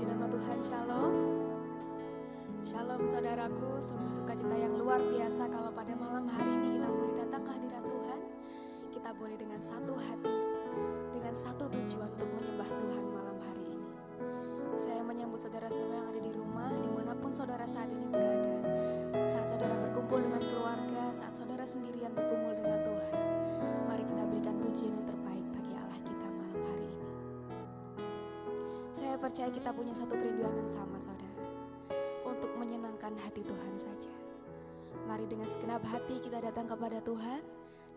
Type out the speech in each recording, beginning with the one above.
Puji nama Tuhan, Shalom. Shalom saudaraku, sungguh sukacita yang luar biasa kalau pada malam hari ini kita boleh datang ke hadirat Tuhan. Kita boleh dengan satu hati, dengan satu tujuan untuk menyembah Tuhan malam hari ini. Saya menyambut saudara semua yang ada di rumah, dimanapun saudara saat ini berada. Saat saudara berkumpul dengan keluarga, saat saudara sendirian berkumpul dengan Tuhan. Mari kita berikan pujian yang terbaik bagi Allah kita malam hari ini. Saya percaya kita punya satu kerinduan yang sama saudara, untuk menyenangkan hati Tuhan saja. Mari dengan segenap hati kita datang kepada Tuhan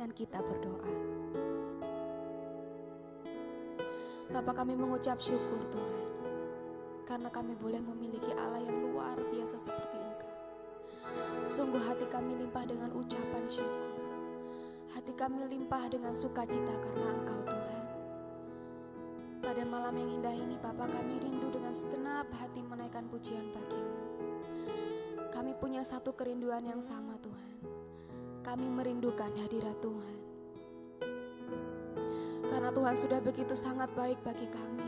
dan kita berdoa. Bapa, kami mengucap syukur Tuhan, karena kami boleh memiliki Allah yang luar biasa seperti Engkau. Sungguh hati kami limpah dengan ucapan syukur. Hati kami limpah dengan sukacita karena Engkau Tuhan. Pada malam yang indah ini Bapa, kami rindu dengan segenap hati menaikkan pujian bagi-Mu. Kami punya satu kerinduan yang sama Tuhan. Kami merindukan hadirat Tuhan. Karena Tuhan sudah begitu sangat baik bagi kami.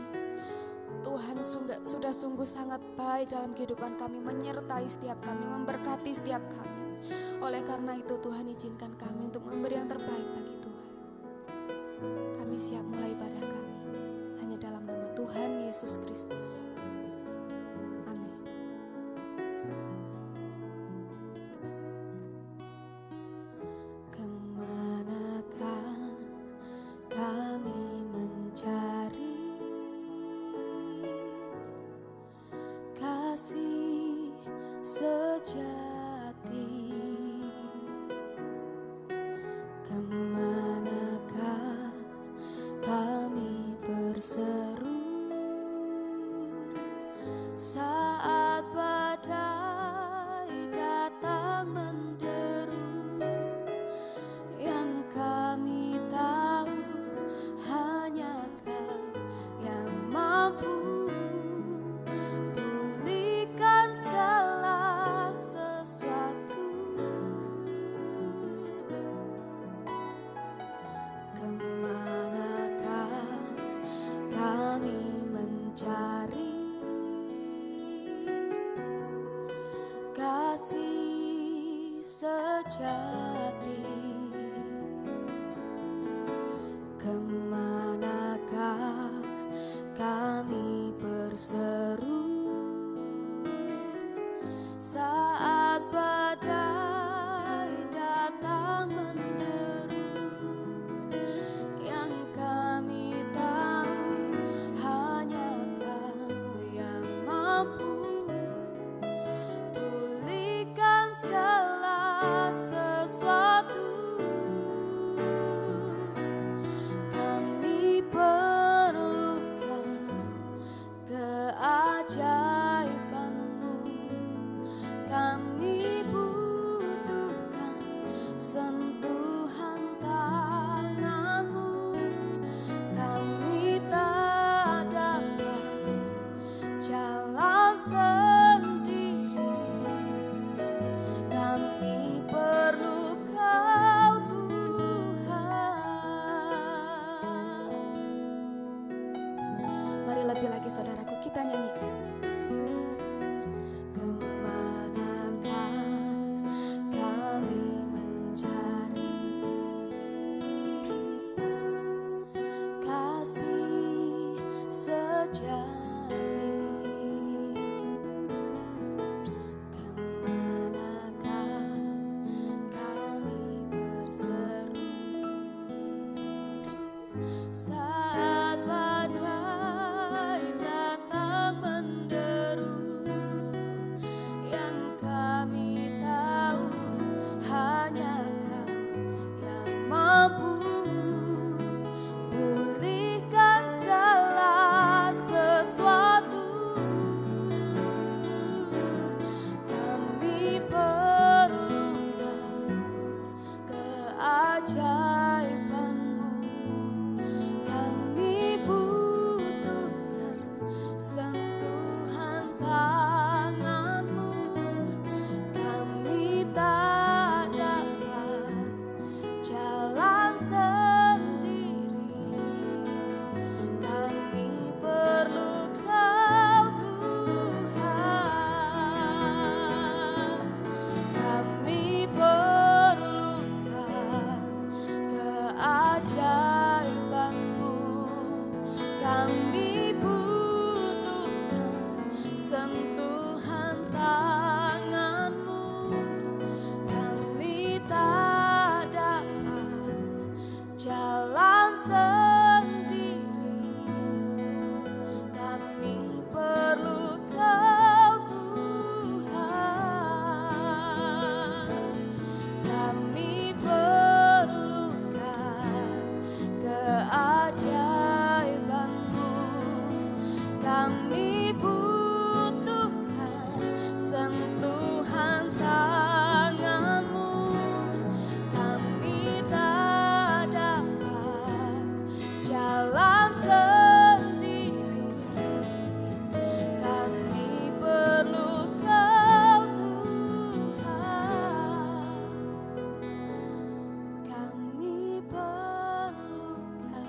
Tuhan sudah sungguh sangat baik dalam kehidupan kami, menyertai setiap kami, memberkati setiap kami. Oleh karena itu Tuhan izinkan kami untuk memberi yang terbaik bagi Tuhan. Kami siap mulai ibadah kami hanya dalam nama Tuhan Yesus Kristus. Amin. Kemanakah kami mencari kasih sejati? Kemanakah kami berseru saat badai datang menderu? Yang kami tahu hanya Kau yang mampu pulihkan segala sesuatu. Kemanakah kami mencari kasih sejati? Kemanakah kami berseru saat badai datang menderu? Yang kami tahu hanya Kau yang mampu pulihkan segala sesuatu. Kami perlukan keajaiban-Mu. Kami butuhkan sentuhan tangan-Mu. Kami tak dapat jalan sendiri. Kami perlu Kau Tuhan. Mari lebih lagi saudaraku kita nyanyikan. Kemanakah kami mencari kasih sejati? Kemanakah kami berseru saat badai datang menderu? Yang kami tahu hanya Kau yang mampu pulihkan segala sesuatu. Kami perlukan keajaiban-Mu. keajaiban-Mu. Kami butuhkan sentuhan tangan-Mu. Kami tak dapat jalan sendiri. Kami perlu Kau Tuhan. Kami perlukan keajaiban-Mu. Kami butuhkan sentuhan tangan-Mu. Kami tak dapat jalan sendiri. Kami perlu Kau Tuhan. Kami perlukan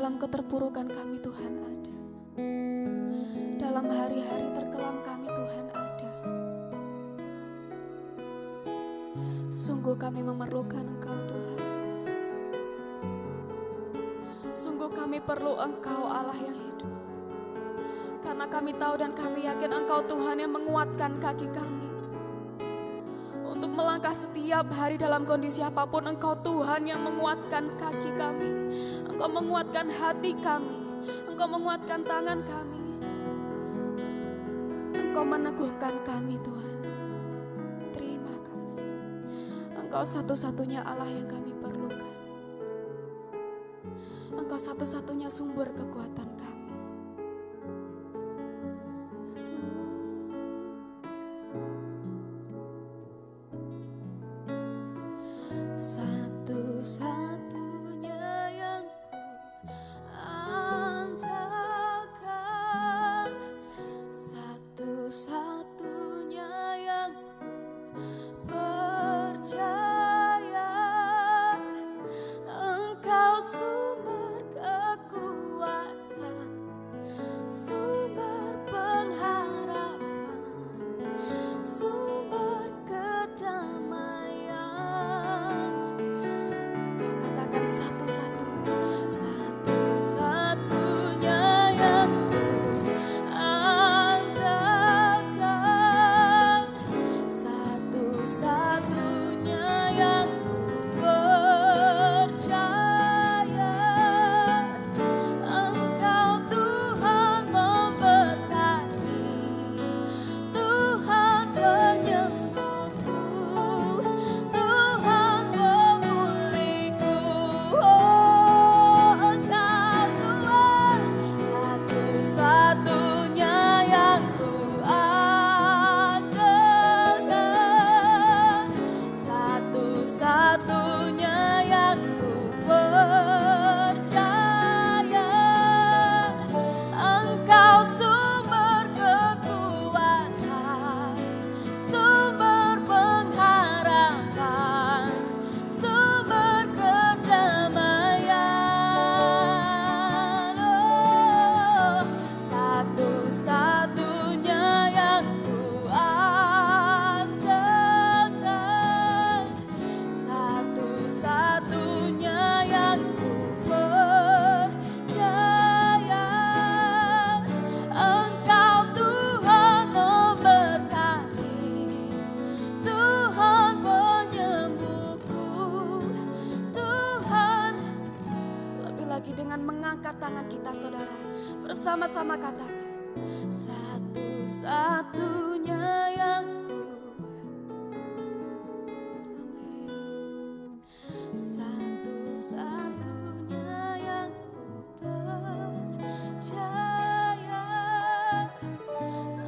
dalam keterpurukan kami Tuhan ada. Dalam hari-hari terkelam kami Tuhan ada. Sungguh kami memerlukan Engkau Tuhan. Sungguh kami perlu Engkau Allah yang hidup. Karena kami tahu dan kami yakin Engkau Tuhan yang menguatkan kaki kami. Untuk melangkah setiap hari dalam kondisi apapun, Engkau Tuhan yang menguatkan kaki kami. Engkau menguatkan hati kami. Engkau menguatkan tangan kami. Engkau meneguhkan kami Tuhan. Terima kasih. Engkau satu-satunya Allah yang kami perlukan. Engkau satu-satunya sumber kekuatan kami. Satu-satunya yang ku andalkan, satu-satunya yang ku percaya, Engkau sumber kekuatan, sumber pengharapan, sumber kedamaian. Kau katakan satu-satunya yang ku andalkan, satu-satunya yang ku percaya, Engkau Tuhan memberkati, Tuhan penyembuhku, Tuhan pemulihku. Oh, Engkau Tuhan satu-satunya yang ku andalkan, satu-satunya yang ku percaya, Engkau sumber kekuatan, sumber pengharapan, sumber kedamaian. Oh, satu-satunya yang ku andalkan, satu-satunya yang ku percaya, Engkau Tuhan memberkati, Tuhan penyembuhku, Tuhan. Lebih lagi dengan mengangkat tangan kita saudara, bersama-sama katakan, satu-satunya yang ku, amin, satu-satunya yang ku percaya,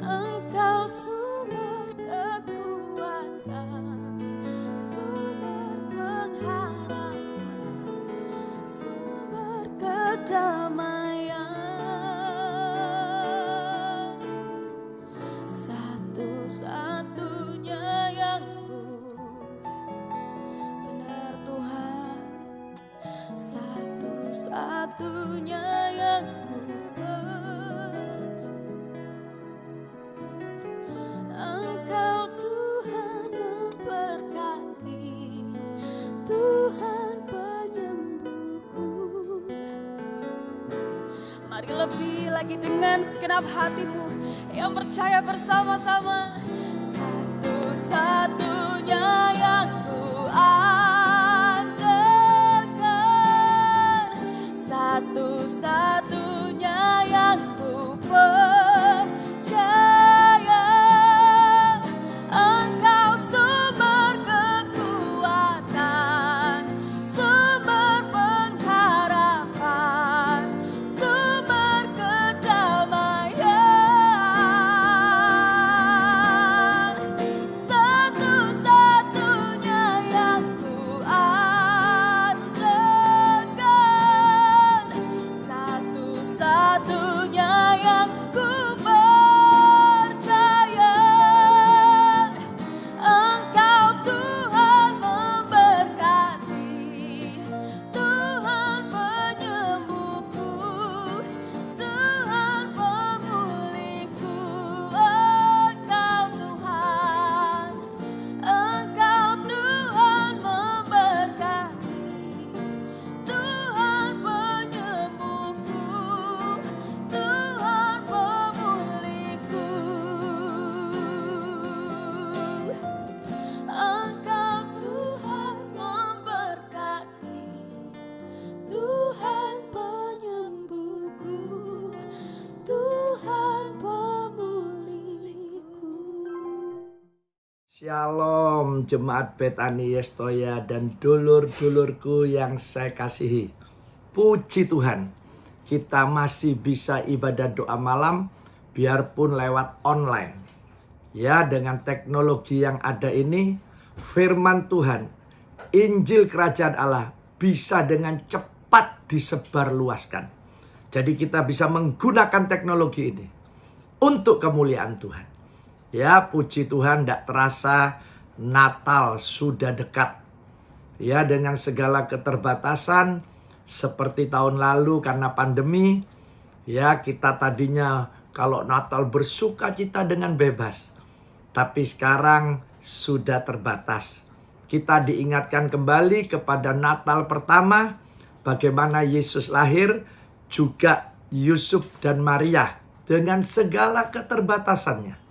Engkau sumber kekuatan, sumber pengharapan, sumber kedamaian. Satu-satunya yang ku, benar Tuhan, satu-satunya yang ku percaya, Engkau Tuhan memberkati, Tuhan penyembuhku. Mari lebih lagi dengan segenap hatimu yang percaya bersama-sama. Satu-satunya yang ku andalkan, satu-satunya yang ku percaya, Engkau sumber kekuatan, sumber pengharapan, sumber kedamaian. Shalom Jemaat Betani Yestoya dan dulur-dulurku yang saya kasihi. Puji Tuhan, kita masih bisa ibadah doa malam biarpun lewat online. Ya, dengan teknologi yang ada ini, firman Tuhan, Injil Kerajaan Allah bisa dengan cepat disebarluaskan. Jadi kita bisa menggunakan teknologi ini untuk kemuliaan Tuhan. Ya, puji Tuhan, tidak terasa Natal sudah dekat. Ya, dengan segala keterbatasan seperti tahun lalu karena pandemi. Ya, kita tadinya kalau Natal bersuka cita dengan bebas. Tapi sekarang sudah terbatas. Kita diingatkan kembali kepada Natal pertama. Bagaimana Yesus lahir. Juga Yusuf dan Maria dengan segala keterbatasannya.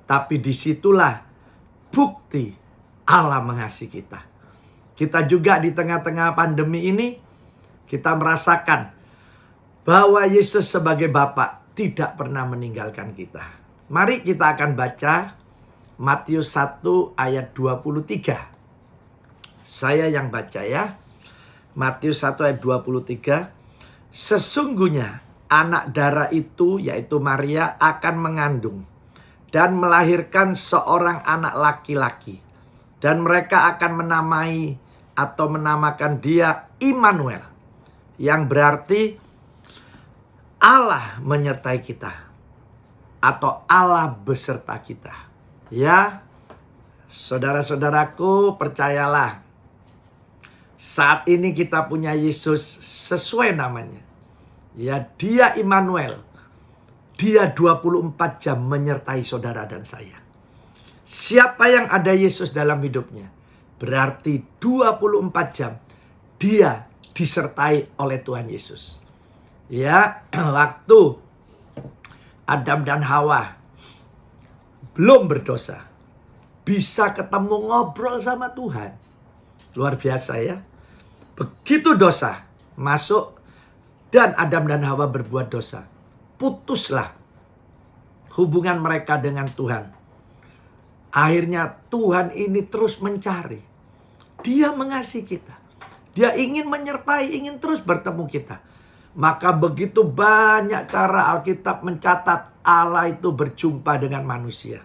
Tapi disitulah bukti Allah mengasihi kita. Kita juga di tengah-tengah pandemi ini, kita merasakan bahwa Yesus sebagai Bapa tidak pernah meninggalkan kita. Mari kita akan baca Matius 1 ayat 23. Saya yang baca ya. Matius 1 ayat 23. Sesungguhnya anak darah itu, yaitu Maria, akan mengandung dan melahirkan seorang anak laki-laki. Dan mereka akan menamai atau menamakan dia Immanuel. Yang berarti Allah menyertai kita. Atau Allah beserta kita. Ya, saudara-saudaraku, percayalah. Saat ini kita punya Yesus sesuai namanya. Ya, dia Immanuel. Dia 24 jam menyertai saudara dan saya. Siapa yang ada Yesus dalam hidupnya, berarti 24 jam dia disertai oleh Tuhan Yesus. Ya, waktu Adam dan Hawa belum berdosa, bisa ketemu ngobrol sama Tuhan. Luar biasa ya. Begitu dosa masuk dan Adam dan Hawa berbuat dosa, putuslah hubungan mereka dengan Tuhan. Akhirnya Tuhan ini terus mencari. Dia mengasihi kita. Dia ingin menyertai, ingin terus bertemu kita. Maka begitu banyak cara Alkitab mencatat Allah itu berjumpa dengan manusia.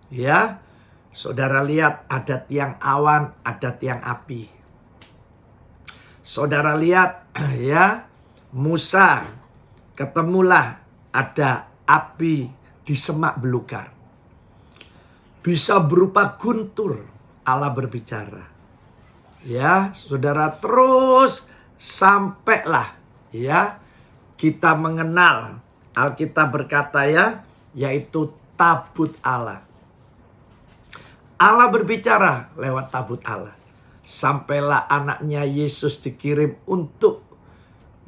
Ya, saudara lihat ada tiang awan, ada tiang api. Saudara lihat ya, Musa ketemulah ada api di semak belukar. Bisa berupa guntur Allah berbicara. Ya, saudara, terus sampailah ya kita mengenal, Alkitab berkata ya, yaitu tabut Allah. Allah berbicara lewat tabut Allah. Sampailah anaknya Yesus dikirim untuk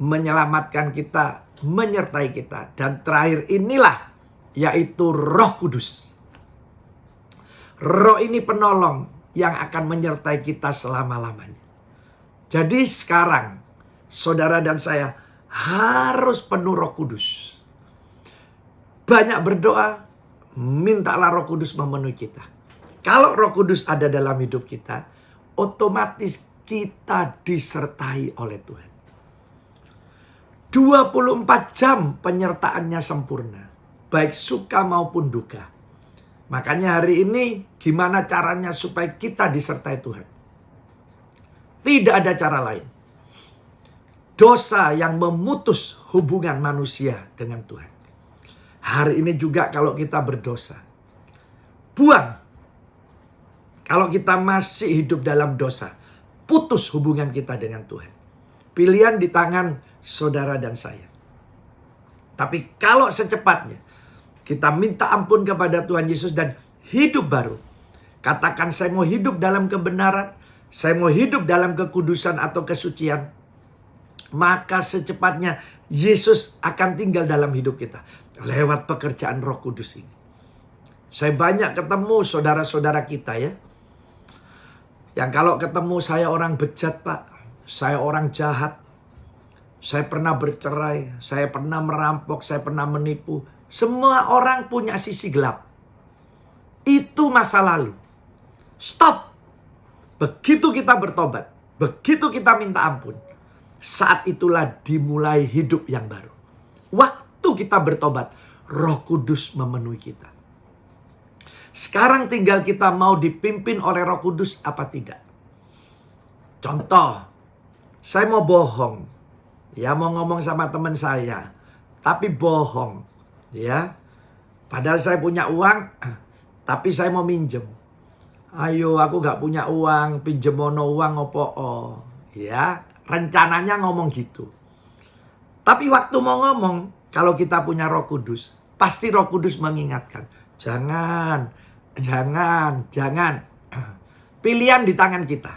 menyelamatkan kita, menyertai kita. Dan terakhir inilah, yaitu Roh Kudus. Roh ini penolong yang akan menyertai kita selama-lamanya. Jadi sekarang, saudara dan saya harus penuh Roh Kudus. Banyak berdoa, mintalah Roh Kudus memenuhi kita. Kalau Roh Kudus ada dalam hidup kita, otomatis kita disertai oleh Tuhan. 24 jam penyertaannya sempurna. Baik suka maupun duka. Makanya hari ini gimana caranya supaya kita disertai Tuhan. Tidak ada cara lain. Dosa yang memutus hubungan manusia dengan Tuhan. Hari ini juga kalau kita berdosa, buang. Kalau kita masih hidup dalam dosa, putus hubungan kita dengan Tuhan. Pilihan di tangan saudara dan saya. Tapi kalau secepatnya kita minta ampun kepada Tuhan Yesus dan hidup baru. Katakan saya mau hidup dalam kebenaran. Saya mau hidup dalam kekudusan atau kesucian. Maka secepatnya Yesus akan tinggal dalam hidup kita. Lewat pekerjaan Roh Kudus ini. Saya banyak ketemu saudara-saudara kita ya. Yang kalau ketemu saya orang bejat pak. Saya orang jahat. Saya pernah bercerai. Saya pernah merampok. Saya pernah menipu. Semua orang punya sisi gelap. Itu masa lalu. Stop. Begitu kita bertobat, begitu kita minta ampun, saat itulah dimulai hidup yang baru. Waktu kita bertobat, Roh Kudus memenuhi kita. Sekarang tinggal kita mau dipimpin oleh Roh Kudus apa tidak. Contoh, saya mau bohong. Ya, mau ngomong sama teman saya, tapi bohong. Ya, padahal saya punya uang, tapi saya mau minjem. Ayo, aku gak punya uang, pinjem mono uang opo. Ya, rencananya ngomong gitu. Tapi waktu mau ngomong, kalau kita punya Roh Kudus, pasti Roh Kudus mengingatkan. Jangan. Pilihan di tangan kita.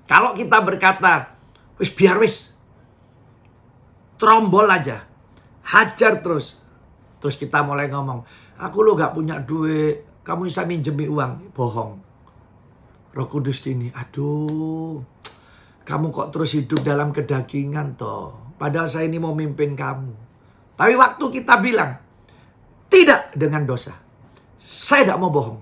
Kalau kita berkata, biar wis. Trombol aja. Hajar terus. Terus kita mulai ngomong, aku lo gak punya duit. Kamu bisa minjemi uang. Bohong. Roh Kudus gini, aduh. Kamu kok terus hidup dalam kedagingan toh. Padahal saya ini mau mimpin kamu. Tapi waktu kita bilang, tidak dengan dosa. Saya tidak mau bohong.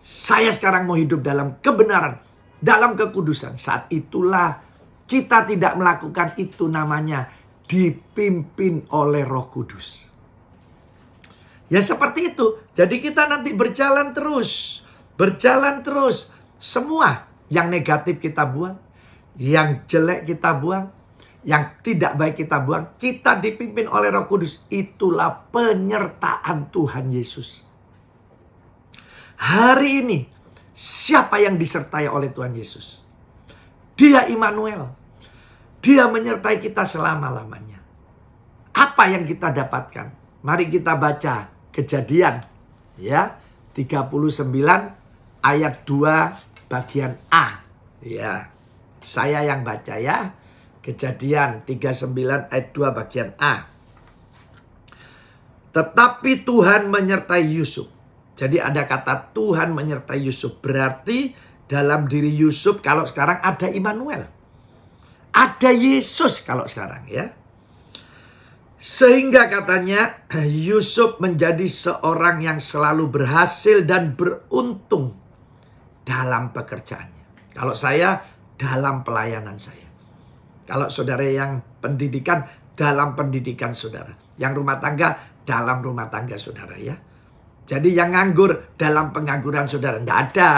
Saya sekarang mau hidup dalam kebenaran. Dalam kekudusan. Saat itulah kita tidak melakukan itu, namanya dipimpin oleh Roh Kudus. Ya seperti itu. Jadi kita nanti berjalan terus. Berjalan terus. Semua yang negatif kita buang. Yang jelek kita buang. Yang tidak baik kita buang. Kita dipimpin oleh Roh Kudus. Itulah penyertaan Tuhan Yesus. Hari ini, siapa yang disertai oleh Tuhan Yesus? Dia Immanuel. Dia menyertai kita selama-lamanya. Apa yang kita dapatkan? Mari kita baca Kejadian. Ya, 39 ayat 2 bagian A. Ya, saya yang baca ya. Kejadian 39 ayat 2 bagian A. Tetapi Tuhan menyertai Yusuf. Jadi ada kata Tuhan menyertai Yusuf. Berarti dalam diri Yusuf kalau sekarang ada Immanuel. Ada Yesus kalau sekarang ya. Sehingga katanya Yusuf menjadi seorang yang selalu berhasil dan beruntung dalam pekerjaannya. Kalau saya dalam pelayanan saya. Kalau saudara yang pendidikan, dalam pendidikan saudara. Yang rumah tangga, dalam rumah tangga saudara ya. Jadi yang nganggur dalam pengangguran saudara. Tidak ada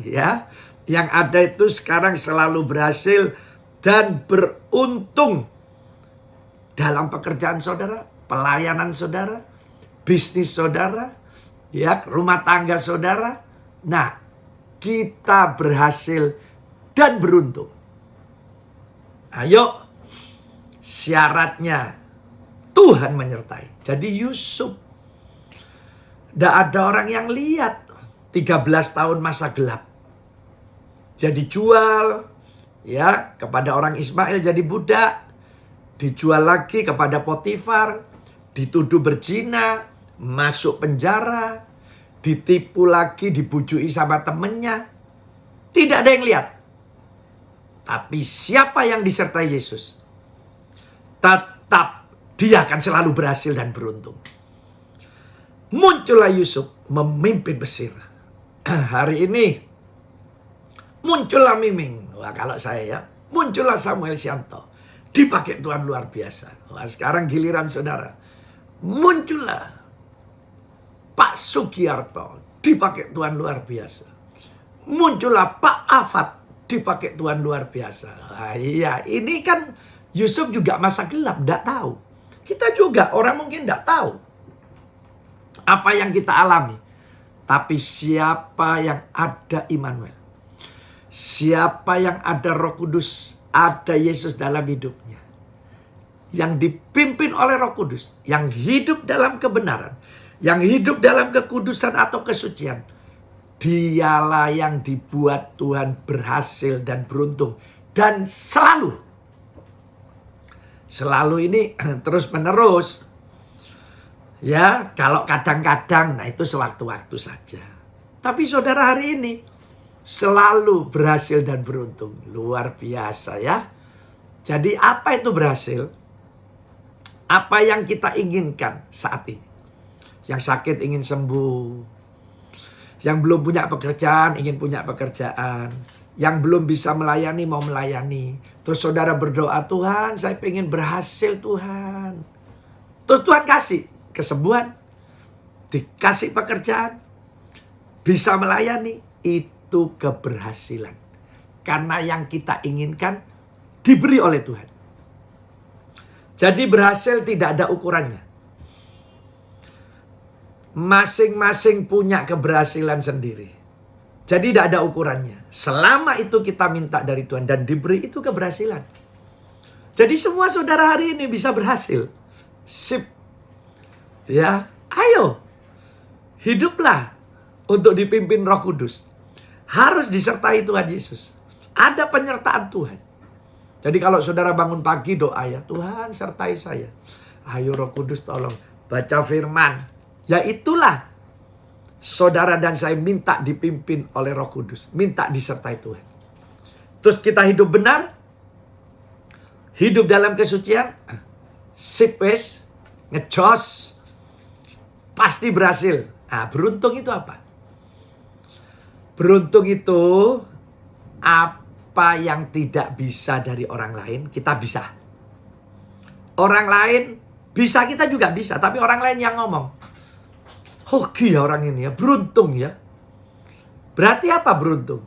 ya. Yang ada itu sekarang selalu berhasil dan beruntung dalam pekerjaan saudara, pelayanan saudara, bisnis saudara, ya, rumah tangga saudara. Nah, kita berhasil dan beruntung. Ayo, syaratnya Tuhan menyertai. Jadi Yusuf, tidak ada orang yang lihat 13 tahun masa gelap. Jadi jual, ya, kepada orang Ismail jadi budak. Dijual lagi kepada Potifar, dituduh berzina, masuk penjara, ditipu lagi, dibujui sama temennya. Tidak ada yang lihat. Tapi siapa yang disertai Yesus? Tetap dia akan selalu berhasil dan beruntung. Muncullah Yusuf memimpin Mesir. Hari ini muncullah Miming. Wah, kalau saya ya, muncullah Samuel Sianto. Dipakai Tuhan luar biasa. Wah, sekarang giliran saudara. Muncullah Pak Sugiarto. Dipakai Tuhan luar biasa. Muncullah Pak Afat. Dipakai Tuhan luar biasa. Wah, iya, ini kan Yusuf juga masa gelap. Tidak tahu. Kita juga orang mungkin tidak tahu apa yang kita alami. Tapi siapa yang ada Immanuel. Siapa yang ada Roh Kudus. Ada Yesus dalam hidupnya. Yang dipimpin oleh Roh Kudus. Yang hidup dalam kebenaran. Yang hidup dalam kekudusan atau kesucian. Dialah yang dibuat Tuhan berhasil dan beruntung. Dan selalu. Selalu ini terus menerus. Ya, kalau kadang-kadang, nah itu sewaktu-waktu saja. Tapi saudara hari ini selalu berhasil dan beruntung. Luar biasa ya. Jadi apa itu berhasil? Apa yang kita inginkan saat ini? Yang sakit ingin sembuh. Yang belum punya pekerjaan, ingin punya pekerjaan. Yang belum bisa melayani, mau melayani. Terus saudara berdoa, Tuhan saya pengen berhasil Tuhan. Terus Tuhan kasih kesembuhan, dikasih pekerjaan, bisa melayani. Itu keberhasilan. Karena yang kita inginkan diberi oleh Tuhan. Jadi berhasil tidak ada ukurannya. Masing-masing punya keberhasilan sendiri. Jadi tidak ada ukurannya. Selama itu kita minta dari Tuhan dan diberi, itu keberhasilan. Jadi semua saudara hari ini bisa berhasil. Sip. Ya, ayo. Hiduplah untuk dipimpin Roh Kudus. Harus disertai Tuhan Yesus. Ada penyertaan Tuhan. Jadi kalau saudara bangun pagi doa ya, Tuhan sertai saya. Ayo Roh Kudus tolong baca firman. Ya itulah saudara dan saya minta dipimpin oleh Roh Kudus. Minta disertai Tuhan. Terus kita hidup benar. Hidup dalam kesucian. Sip wes. Ngejos. Pasti berhasil. Nah, beruntung itu apa? Beruntung itu apa yang tidak bisa dari orang lain, kita bisa. Orang lain bisa, kita juga bisa. Tapi orang lain yang ngomong, hoki ya orang ini ya, beruntung ya. Berarti apa beruntung?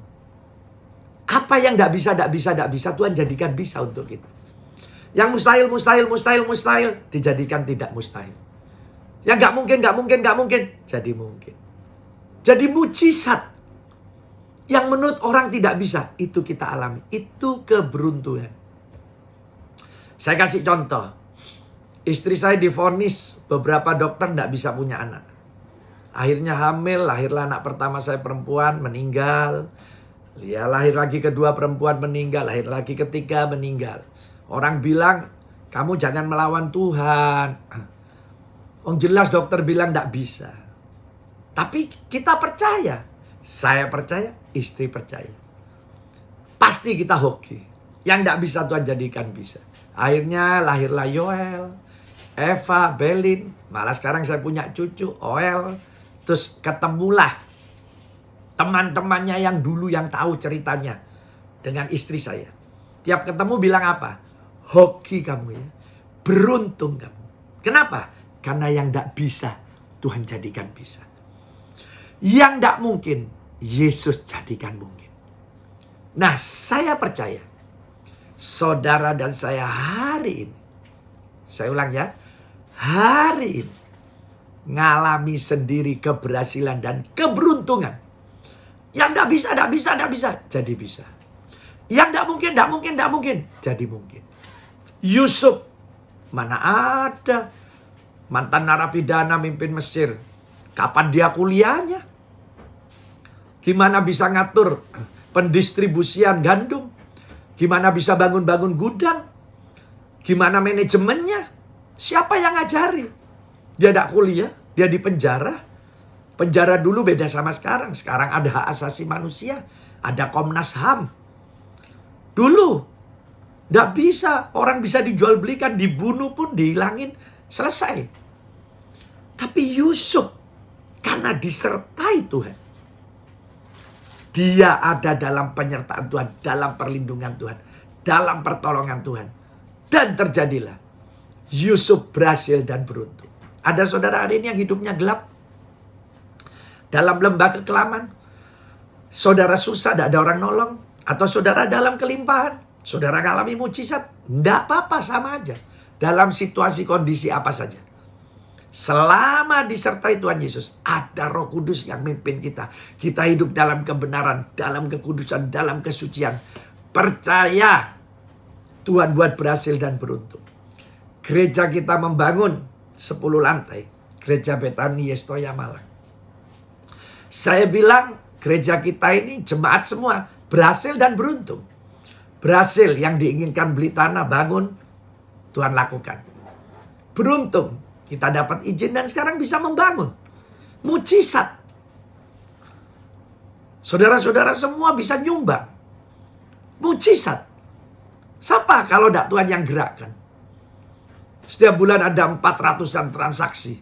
Apa yang tidak bisa, Tuhan jadikan bisa untuk kita. Yang mustahil, dijadikan tidak mustahil. Yang nggak mungkin, jadi mungkin. Jadi mujizat yang menurut orang tidak bisa, itu kita alami. Itu keberuntungan. Saya kasih contoh. Istri saya divonis beberapa dokter tidak bisa punya anak. Akhirnya hamil, lahirlah anak pertama saya perempuan, meninggal. Ya, lahir lagi kedua perempuan, meninggal. Lahir lagi ketiga, meninggal. Orang bilang, kamu jangan melawan Tuhan. Jelas dokter bilang tidak bisa. Tapi kita percaya. Saya percaya, istri percaya. Pasti kita hoki. Yang tidak bisa Tuhan jadikan bisa. Akhirnya lahirlah Yoel, Eva, Belin. Malah sekarang saya punya cucu, Oel. Terus ketemulah teman-temannya yang dulu yang tahu ceritanya dengan istri saya. Tiap ketemu bilang apa? Hoki kamu ya. Beruntung kamu. Kenapa? Karena yang tidak bisa, Tuhan jadikan bisa. Yang tidak mungkin, Yesus jadikan mungkin. Nah, saya percaya, saudara dan saya hari ini, saya ulang ya, hari ini, ngalami sendiri keberhasilan dan keberuntungan. Yang tidak bisa, jadi bisa. Yang tidak mungkin, jadi mungkin. Yusuf, mana ada mantan narapidana mimpin Mesir. Kapan dia kuliahnya? Gimana bisa ngatur pendistribusian gandum? Gimana bisa bangun-bangun gudang? Gimana manajemennya? Siapa yang ngajari? Dia tidak kuliah, dia di penjara. Penjara dulu beda sama sekarang. Sekarang ada hak asasi manusia, ada Komnas HAM. Dulu tidak bisa, orang bisa dijual belikan, dibunuh pun, dihilangin, selesai. Tapi Yusuf, karena disertai Tuhan, dia ada dalam penyertaan Tuhan, dalam perlindungan Tuhan, dalam pertolongan Tuhan. Dan terjadilah Yusuf berhasil dan beruntung. Ada saudara hari ini yang hidupnya gelap, dalam lembah kekelaman. Saudara susah, tidak ada orang nolong. Atau saudara dalam kelimpahan, saudara mengalami mujizat. Tidak apa-apa, sama aja. Dalam situasi kondisi apa saja. Selama disertai Tuhan Yesus, ada Roh Kudus yang mimpin kita. Kita hidup dalam kebenaran, dalam kekudusan, dalam kesucian. Percaya Tuhan buat berhasil dan beruntung. Gereja kita membangun 10 lantai. Gereja Betani Yestoya Malang. Saya bilang gereja kita ini jemaat semua berhasil dan beruntung. Berhasil yang diinginkan beli tanah, bangun, Tuhan lakukan. Beruntung. Kita dapat izin dan sekarang bisa membangun. Mujizat. Saudara-saudara semua bisa nyumbang. Mujizat. Siapa kalau tidak Tuhan yang gerakkan? Setiap bulan ada 400-an transaksi.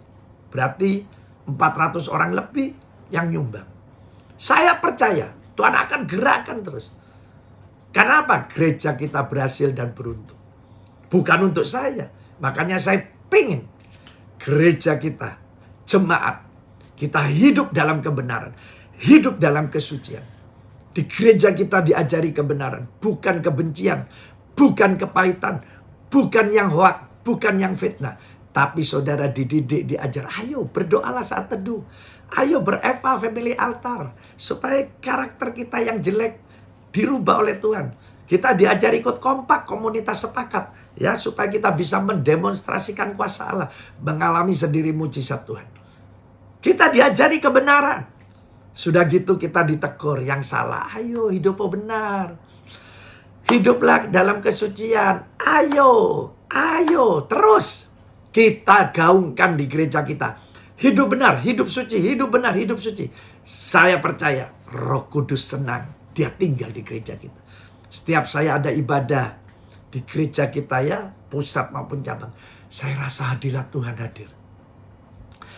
Berarti 400 orang lebih yang nyumbang. Saya percaya Tuhan akan gerakkan terus. Karena apa? Gereja kita berhasil dan beruntung. Bukan untuk saya. Makanya saya pengen gereja kita, jemaat, kita hidup dalam kebenaran. Hidup dalam kesucian. Di gereja kita diajari kebenaran. Bukan kebencian. Bukan kepahitan. Bukan yang hoak. Bukan yang fitnah. Tapi saudara dididik, diajar. Ayo berdoalah saat teduh. Ayo bereva family altar. Supaya karakter kita yang jelek dirubah oleh Tuhan. Kita diajar ikut kompak, komunitas sepakat. Ya, supaya kita bisa mendemonstrasikan kuasa Allah. Mengalami sendiri mujizat Tuhan. Kita diajari kebenaran. Sudah gitu kita ditegur yang salah. Ayo hidup benar. Hiduplah dalam kesucian. Ayo terus kita gaungkan di gereja kita. Hidup benar, hidup suci, hidup benar, hidup suci. Saya percaya Roh Kudus senang dia tinggal di gereja kita. Setiap saya ada ibadah di gereja kita ya, pusat maupun cabang, saya rasa hadirat Tuhan hadir.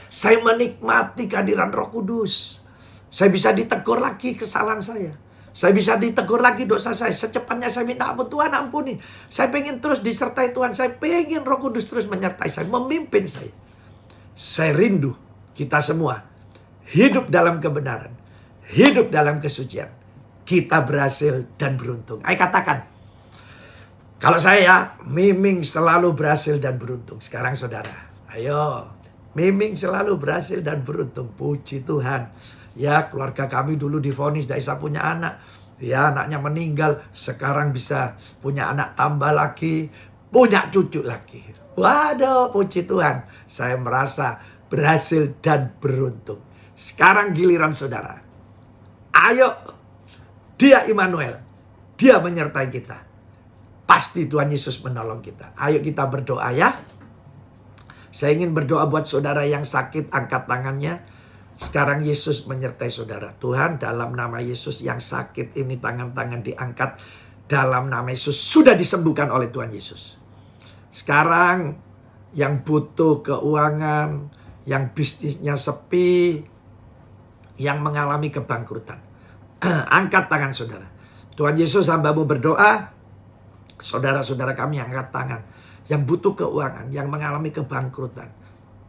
Saya menikmati kehadiran Roh Kudus. Saya bisa ditegur lagi kesalahan saya. Saya bisa ditegur lagi dosa saya. Secepatnya saya minta ampun, Tuhan ampuni. Saya pengen terus disertai Tuhan. Saya pengen Roh Kudus terus menyertai saya, memimpin saya. Saya rindu kita semua hidup dalam kebenaran, hidup dalam kesucian. Kita berhasil dan beruntung. Ayo katakan, kalau saya, Miming selalu berhasil dan beruntung. Sekarang saudara, ayo, Miming selalu berhasil dan beruntung. Puji Tuhan. Ya, keluarga kami dulu divonis tidak bisa punya anak. Ya, anaknya meninggal. Sekarang bisa punya anak tambah lagi. Punya cucu lagi. Waduh, puji Tuhan. Saya merasa berhasil dan beruntung. Sekarang giliran saudara. Ayo, dia Immanuel. Dia menyertai kita. Pasti Tuhan Yesus menolong kita. Ayo kita berdoa ya. Saya ingin berdoa buat saudara yang sakit. Angkat tangannya. Sekarang Yesus menyertai saudara. Tuhan, dalam nama Yesus yang sakit ini, tangan-tangan diangkat. Dalam nama Yesus sudah disembuhkan oleh Tuhan Yesus. Sekarang yang butuh keuangan, yang bisnisnya sepi, yang mengalami kebangkrutan. Angkat tangan saudara. Tuhan Yesus, hamba-Mu berdoa. Saudara-saudara kami yang angkat tangan. Yang butuh keuangan, yang mengalami kebangkrutan.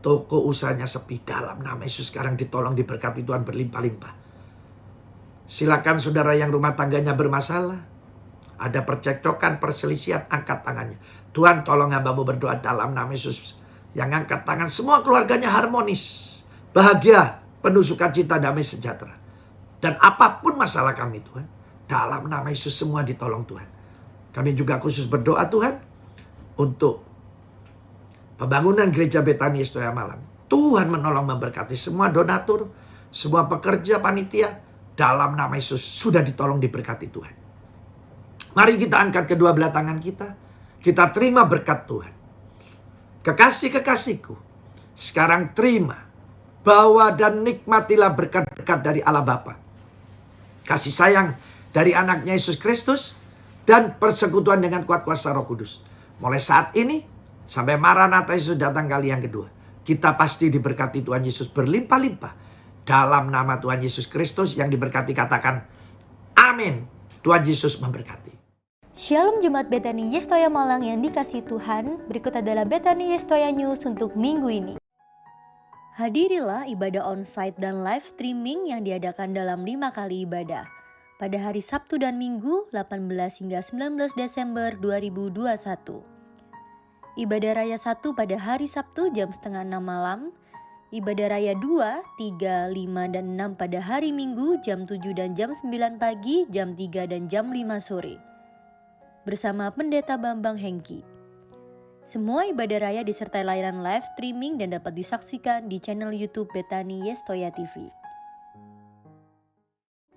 Toko usahanya sepi, dalam nama Yesus sekarang ditolong, diberkati Tuhan berlimpah-limpah. Silakan saudara yang rumah tangganya bermasalah, ada percekcokan, perselisihan, angkat tangannya. Tuhan tolong hamba-Mu berdoa dalam nama Yesus. Yang angkat tangan semua keluarganya harmonis, bahagia, penuh sukacita, damai sejahtera. Dan apapun masalah kami Tuhan, dalam nama Yesus semua ditolong Tuhan. Kami juga khusus berdoa Tuhan untuk pembangunan gereja Betani Yes Toya Malang. Tuhan menolong memberkati semua donatur, semua pekerja panitia. Dalam nama Yesus sudah ditolong diberkati Tuhan. Mari kita angkat kedua belah tangan kita. Kita terima berkat Tuhan. Kekasih-kekasihku, sekarang terima, bawa dan nikmatilah berkat-berkat dari Allah Bapa. Kasih sayang dari anaknya Yesus Kristus dan persekutuan dengan kuat kuasa Roh Kudus. Mulai saat ini sampai Maranatha Yesus datang kali yang kedua, kita pasti diberkati Tuhan Yesus berlimpah-limpah. Dalam nama Tuhan Yesus Kristus yang diberkati, katakan amin. Tuhan Yesus memberkati. Shalom Jemaat Betani Yes Toya Malang yang dikasihi Tuhan. Berikut adalah Betani Yes Toya News untuk minggu ini. Hadirilah ibadah onsite dan live streaming yang diadakan dalam 5 kali ibadah pada hari Sabtu dan Minggu 18 hingga 19 Desember 2021. Ibadah Raya 1 pada hari Sabtu jam setengah 6 malam. Ibadah Raya 2, 3, 5, dan 6 pada hari Minggu jam 7 dan jam 9 pagi, jam 3 dan jam 5 sore. Bersama Pendeta Bambang Hengki. Semua ibadah raya disertai layanan live streaming dan dapat disaksikan di channel YouTube Betani Yes Toya TV.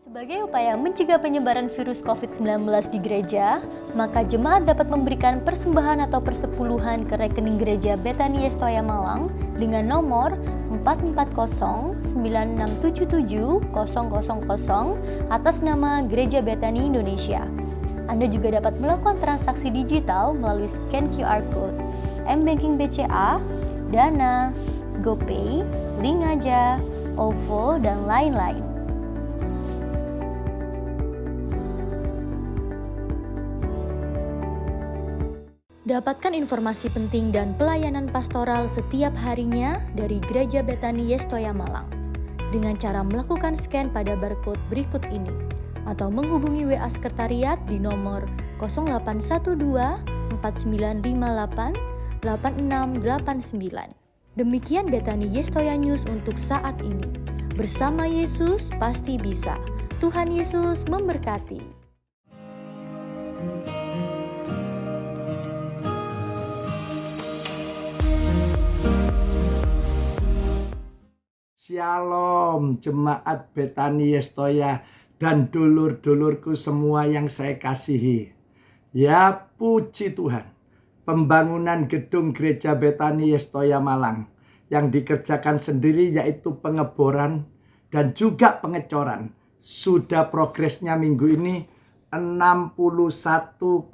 Sebagai upaya mencegah penyebaran virus COVID-19 di gereja, maka jemaat dapat memberikan persembahan atau persepuluhan ke rekening gereja Betani Yes Toya Malang dengan nomor 44096770000 atas nama Gereja Betani Indonesia. Anda juga dapat melakukan transaksi digital melalui scan QR Code, M-Banking BCA, Dana, GoPay, Link Aja, OVO, dan lain-lain. Dapatkan informasi penting dan pelayanan pastoral setiap harinya dari Gereja Betani Yestoya Malang dengan cara melakukan scan pada barcode berikut ini atau menghubungi WA Sekretariat di nomor 0812 4958 8689. Demikian Betani Yestoya News untuk saat ini. Bersama Yesus pasti bisa. Tuhan Yesus memberkati. Shalom jemaat Betani Yestoya dan dulur-dulurku semua yang saya kasihi. Ya puji Tuhan, pembangunan gedung gereja Betani Yestoya Malang yang dikerjakan sendiri yaitu pengeboran dan juga pengecoran sudah progresnya minggu ini 61,7%.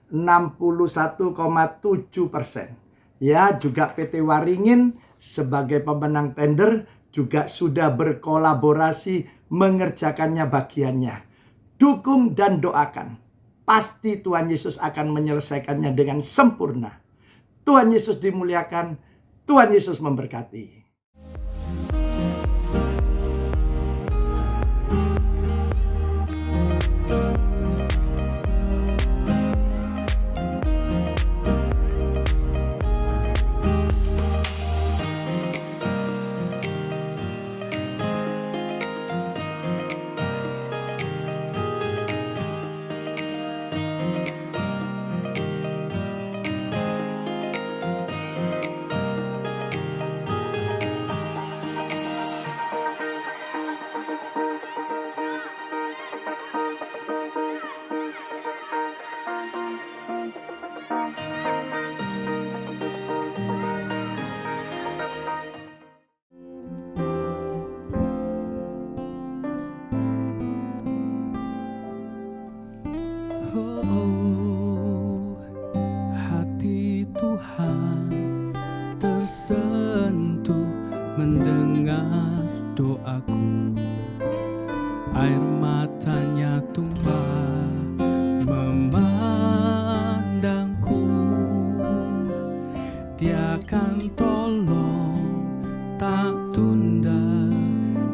61,7%. Ya, juga PT Waringin sebagai pemenang tender juga sudah berkolaborasi mengerjakannya bagiannya. Dukung dan doakan. Pasti Tuhan Yesus akan menyelesaikannya dengan sempurna. Tuhan Yesus dimuliakan. Tuhan Yesus memberkati. Hati Tuhan tersentuh mendengar doaku. Air matanya tumpah memandangku. Dia akan tolong tak tunda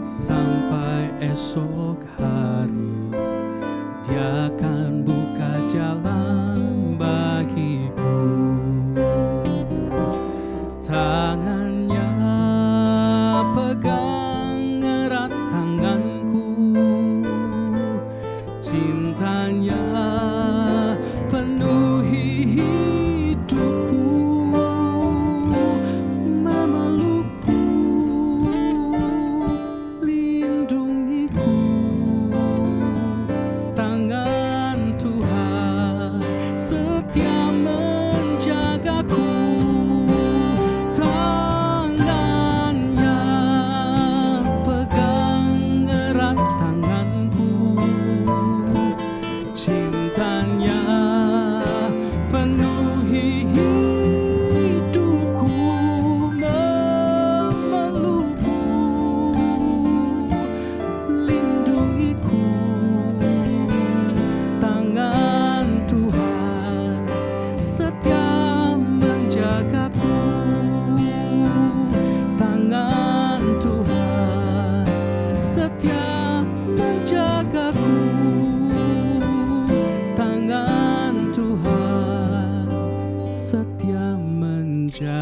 sampai esok hari. Dia akan buka jalan bagiku. Tangannya pegang erat tanganku. Cintanya penuhi hidupku. Memelukku, lindungiku. Tangan Tuhan setia menjagaku. Tangannya pegang erat tanganku. Cintanya penuhi hidupku. Memelukku, lindungiku. Tangan Tuhan setia menjagaku. Tangan Tuhan setia menjagaku. Tangan Tuhan setia menjagaku.